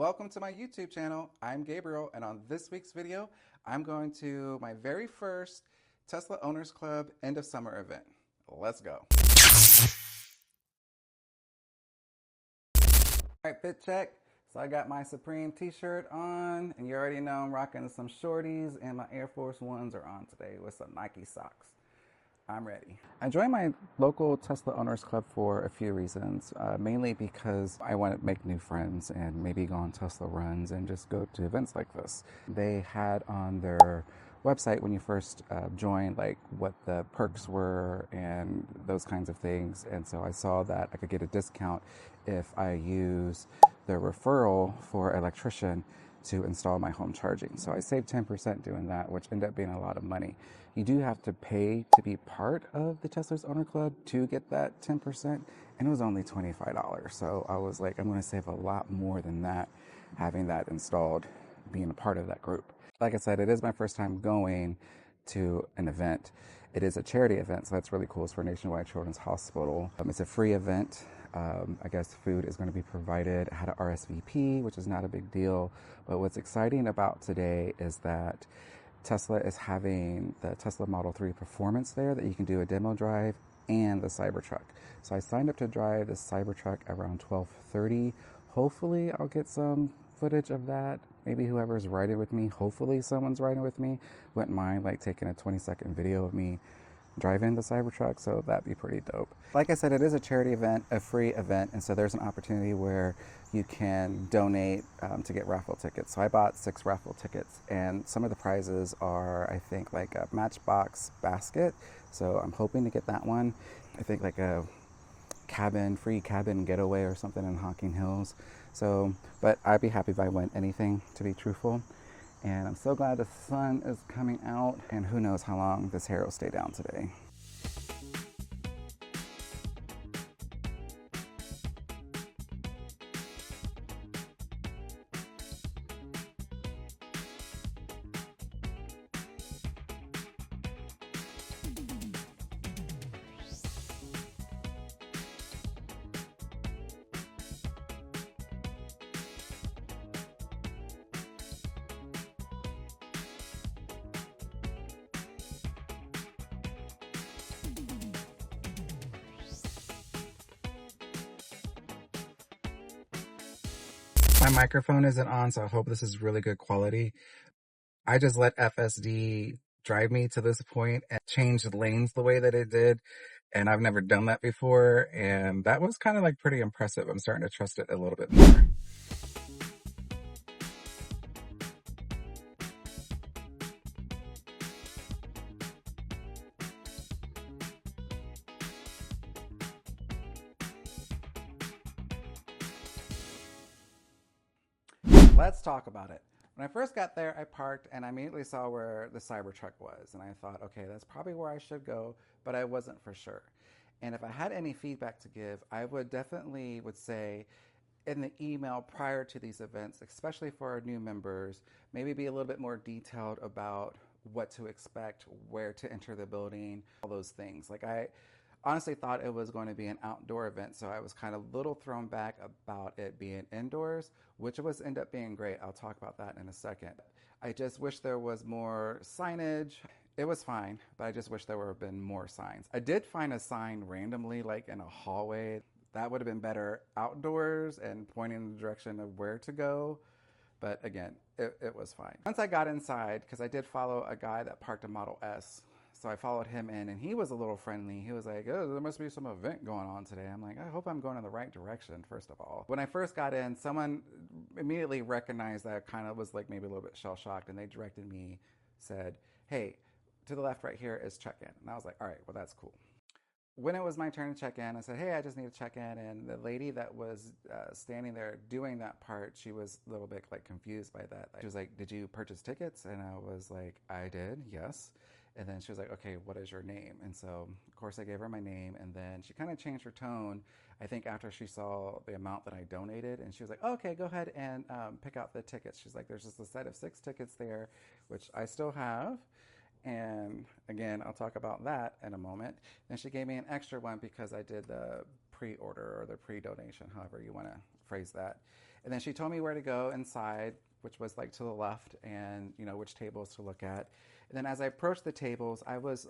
Welcome to my YouTube channel. I'm Gabriel, and on this week's video, I'm going to my very first Tesla Owners Club end of summer event. Let's go. All right, fit check. So I got my Supreme t-shirt on, and you already know I'm rocking some shorties, and my Air Force Ones are on today with some Nike socks. I'm ready. I joined my local Tesla Owners Club for a few reasons, mainly because I want to make new friends and maybe go on Tesla runs and just go to events like this. They had on their website when you first joined, like what the perks were and those kinds of things. And so I saw that I could get a discount if I use the referral for electrician to install my home charging. So I saved 10% doing that, which ended up being a lot of money. You do have to pay to be part of the Tesla's Owner Club to get that 10%, and it was only $25. So I was like, I'm going to save a lot more than that having that installed, being a part of that group. Like I said, it is my first time going to an event. It is a charity event, so that's really cool. It's for Nationwide Children's Hospital. It's a free event. I guess food is going to be provided. I had an RSVP, which is not a big deal. But what's exciting about today is that Tesla is having the Tesla Model 3 Performance there that you can do a demo drive and the Cybertruck. So I signed up to drive the Cybertruck around 12:30. Hopefully I'll get some footage of that. Maybe whoever's riding with me, hopefully someone's riding with me, wouldn't mind like taking a 20-second video of me driving the Cybertruck, so that'd be pretty dope. Like I said, it is a charity event, a free event, and so there's an opportunity where you can donate to get raffle tickets. So I bought 6 raffle tickets, and some of the prizes are, I think, like a Matchbox basket. So I'm hoping to get that one. I think like a free cabin getaway or something in Hocking Hills. So, but I'd be happy if I win anything, to be truthful. And I'm so glad the sun is coming out, and who knows how long this hair will stay down today. My microphone isn't on, so I hope this is really good quality. I just let FSD drive me to this point and change the lanes the way that it did. And I've never done that before. And that was kind of like pretty impressive. I'm starting to trust it a little bit more. Let's talk about it. When I first got there, I parked and I immediately saw where the Cybertruck was. And I thought, okay, that's probably where I should go, but I wasn't for sure. And if I had any feedback to give, I would definitely would say in the email prior to these events, especially for our new members, maybe be a little bit more detailed about what to expect, where to enter the building, all those things. Like I honestly thought it was going to be an outdoor event, so I was kind of a little thrown back about it being indoors, which was end up being great. I'll talk about that in a second. I just wish there was more signage. It was fine, but I just wish there would have been more signs. I did find a sign randomly, like in a hallway. That would have been better outdoors and pointing in the direction of where to go. But again, it was fine. Once I got inside, because I did follow a guy that parked a Model S, so I followed him in, and he was a little friendly. He was like, oh, there must be some event going on today. I'm like, I hope I'm going in the right direction, first of all. When I first got in, someone immediately recognized that I kind of was like maybe a little bit shell-shocked, and they directed me, said, hey, to the left right here is check-in. And I was like, all right, well, that's cool. When it was my turn to check in, I said, hey, I just need to check in. And the lady that was standing there doing that part, she was a little bit like confused by that. She was like, did you purchase tickets? And I was like, I did, yes. And then she was like, okay, what is your name? And so, of course, I gave her my name. And then she kind of changed her tone, I think, after she saw the amount that I donated. And she was like, oh, okay, go ahead and pick out the tickets. She's like, there's just a set of 6 tickets there, which I still have. And again, I'll talk about that in a moment. Then she gave me an extra one because I did the pre-order or the pre-donation, however you want to phrase that. And then she told me where to go inside, which was like to the left, and which tables to look at. And then as I approached the tables, I was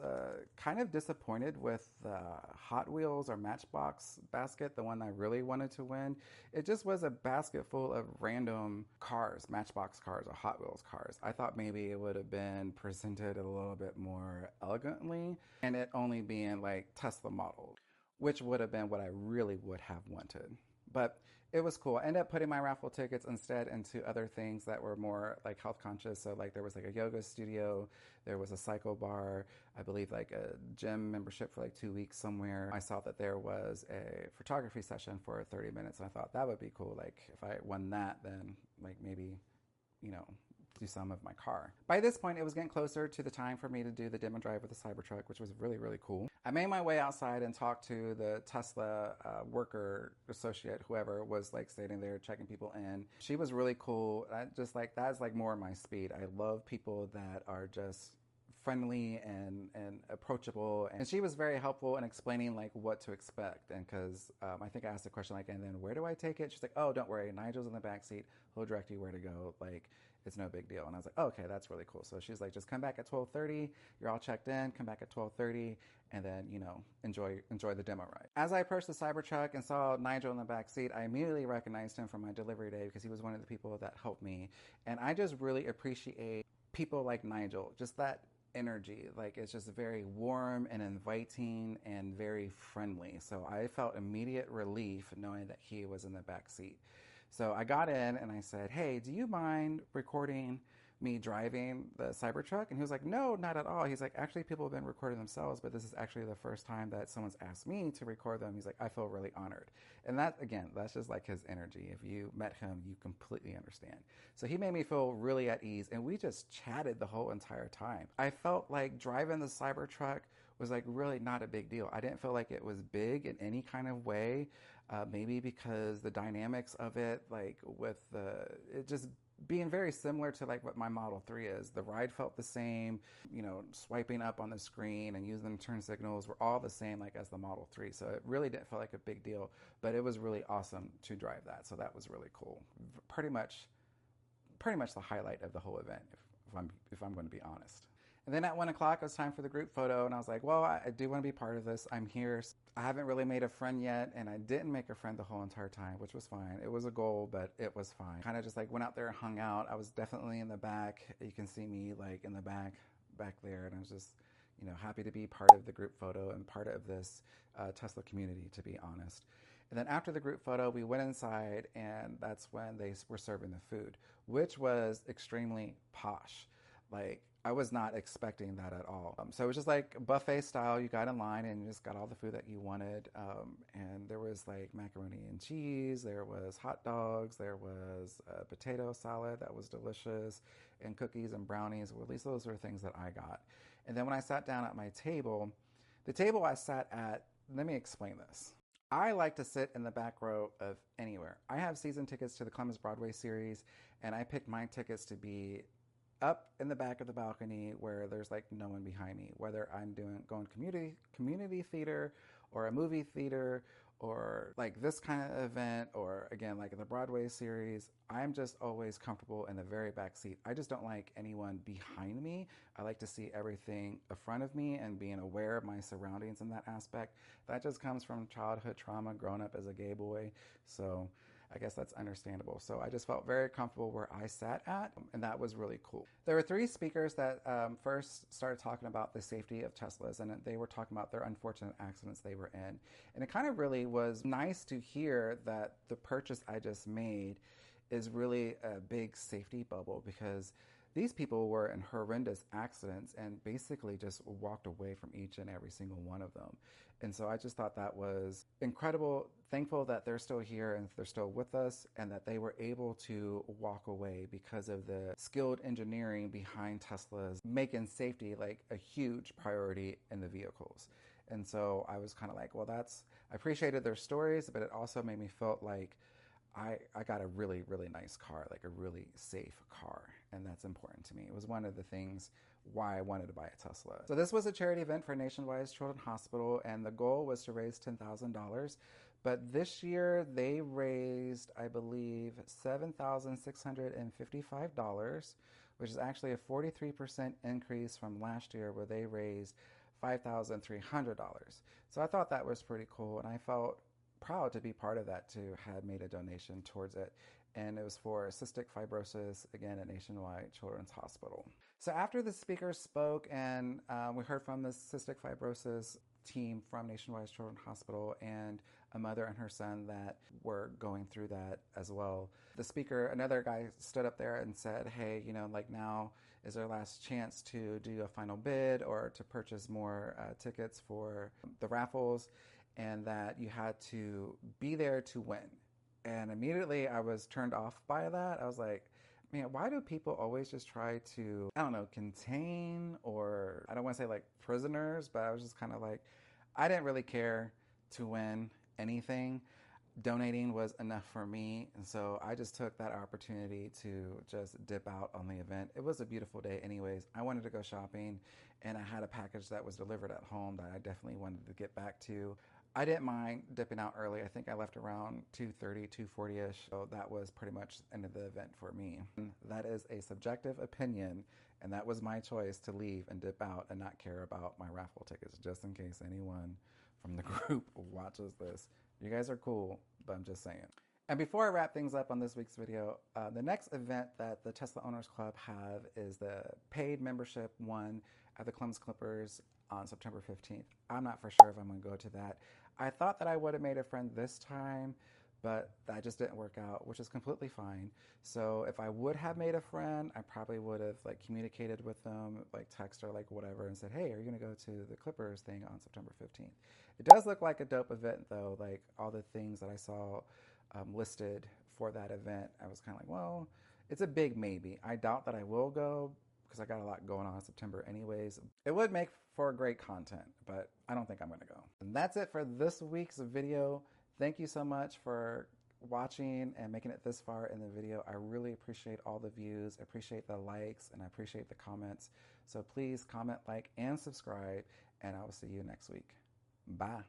kind of disappointed with the Hot Wheels or Matchbox basket, the one I really wanted to win. It just was a basket full of random cars, Matchbox cars or Hot Wheels cars. I thought maybe it would have been presented a little bit more elegantly, and it only being like Tesla models, which would have been what I really would have wanted. But it was cool. I ended up putting my raffle tickets instead into other things that were more like health conscious. So like there was like a yoga studio, there was a cycle bar, I believe like a gym membership for like 2 weeks somewhere. I saw that there was a photography session for 30 minutes, and I thought that would be cool. Like if I won that, then like maybe, do some of my car. By this point, it was getting closer to the time for me to do the demo drive with the Cybertruck, which was really, really cool. I made my way outside and talked to the Tesla worker, associate, whoever was like standing there checking people in. She was really cool. I just like, that's like more my speed. I love people that are just friendly and approachable, and she was very helpful in explaining like what to expect. And because I think I asked a question like, and then where do I take it? She's like, oh, don't worry, Nigel's in the back seat, he'll direct you where to go, like it's no big deal. And I was like, oh, okay, that's really cool. So she's like, just come back at 12:30, you're all checked in, come back at 12:30, and then enjoy the demo ride. As I approached the Cybertruck and saw Nigel in the back seat, I immediately recognized him from my delivery day because he was one of the people that helped me. And I just really appreciate people like Nigel, just that energy. Like it's just very warm and inviting and very friendly. So I felt immediate relief knowing that he was in the back seat. So I got in and I said, hey, do you mind recording me driving the Cybertruck? And he was like, no, not at all. He's like, actually, people have been recording themselves, but this is actually the first time that someone's asked me to record them. He's like, I feel really honored. And that, again, that's just like his energy. If you met him, you completely understand. So he made me feel really at ease, and we just chatted the whole entire time. I felt like driving the Cybertruck was like really not a big deal. I didn't feel like it was big in any kind of way. Maybe because the dynamics of it, like with it just being very similar to like what my Model 3 is. The ride felt the same, swiping up on the screen and using the turn signals were all the same like as the Model 3. So it really didn't feel like a big deal, but it was really awesome to drive that. So that was really cool. Pretty much the highlight of the whole event, if I'm going to be honest. And then at 1 o'clock, it was time for the group photo, and I was like, well, I do want to be part of this. I'm here. I haven't really made a friend yet, and I didn't make a friend the whole entire time, which was fine. It was a goal, but it was fine. Kind of just like went out there and hung out. I was definitely in the back. You can see me like in the back there, and I was just, happy to be part of the group photo and part of this Tesla community, to be honest. And then after the group photo, we went inside, and that's when they were serving the food, which was extremely posh. Like, I was not expecting that at all. So it was just like buffet style. You got in line and you just got all the food that you wanted. And there was like macaroni and cheese. There was hot dogs. There was a potato salad that was delicious, and cookies and brownies. Well, at least those were things that I got. And then when I sat down at my table, the table I sat at, let me explain this. I like to sit in the back row of anywhere. I have season tickets to the Columbus Broadway series, and I picked my tickets to be up in the back of the balcony where there's like no one behind me, whether I'm going community theater or a movie theater or like this kind of event, or again like in the Broadway series. I'm just always comfortable in the very back seat. I just don't like anyone behind me. I like to see everything in front of me and being aware of my surroundings in that aspect. That just comes from childhood trauma, growing up as a gay boy. So I guess that's understandable. So I just felt very comfortable where I sat at, and that was really cool. There were 3 speakers that first started talking about the safety of Teslas, and they were talking about their unfortunate accidents they were in. And it kind of really was nice to hear that the purchase I just made is really a big safety bubble, because these people were in horrendous accidents and basically just walked away from each and every single one of them. And so I just thought that was incredible. Thankful that they're still here and they're still with us, and that they were able to walk away because of the skilled engineering behind Teslas, making safety like a huge priority in the vehicles. And so I was kind of like, well, I appreciated their stories, but it also made me feel like I got a really, really nice car, like a really safe car, and that's important to me. It was one of the things why I wanted to buy a Tesla. So this was a charity event for Nationwide Children's Hospital, and the goal was to raise $10,000. But this year they raised, I believe, $7,655, which is actually a 43% increase from last year where they raised $5,300. So I thought that was pretty cool, and I felt proud to be part of that, to have made a donation towards it. And it was for cystic fibrosis, again, at Nationwide Children's Hospital. So after the speakers spoke and we heard from the cystic fibrosis team from Nationwide Children's Hospital and a mother and her son that were going through that as well. The speaker, another guy, stood up there and said, hey, like now is our last chance to do a final bid or to purchase more tickets for the raffles, and that you had to be there to win. And immediately I was turned off by that. I was like, man, why do people always just try to, I don't know, contain, or I don't want to say like prisoners, but I was just kind of like, I didn't really care to win anything. Donating was enough for me. And so I just took that opportunity to just dip out on the event. It was a beautiful day anyways. I wanted to go shopping, and I had a package that was delivered at home that I definitely wanted to get back to. I didn't mind dipping out early. I think I left around 2:30, 2:40-ish. So that was pretty much the end of the event for me. That is a subjective opinion, and that was my choice to leave and dip out and not care about my raffle tickets, just in case anyone from the group watches this. You guys are cool, but I'm just saying. And before I wrap things up on this week's video, the next event that the Tesla Owners Club have is the paid membership one at the Clem's Clippers on September 15th. I'm not for sure if I'm going to go to that. I thought that I would have made a friend this time, but that just didn't work out, which is completely fine. So if I would have made a friend, I probably would have communicated with them, text or whatever, and said, hey, are you going to go to the Clippers thing on September 15th? It does look like a dope event though. All the things that I saw listed for that event, I was kind of like, well, it's a big maybe. I doubt that I will go because I got a lot going on in September anyways. It would make for great content, but I don't think I'm going to go. And that's it for this week's video. Thank you so much for watching and making it this far in the video. I really appreciate all the views, appreciate the likes, and I appreciate the comments. So please comment, like, and subscribe, and I will see you next week. Bye.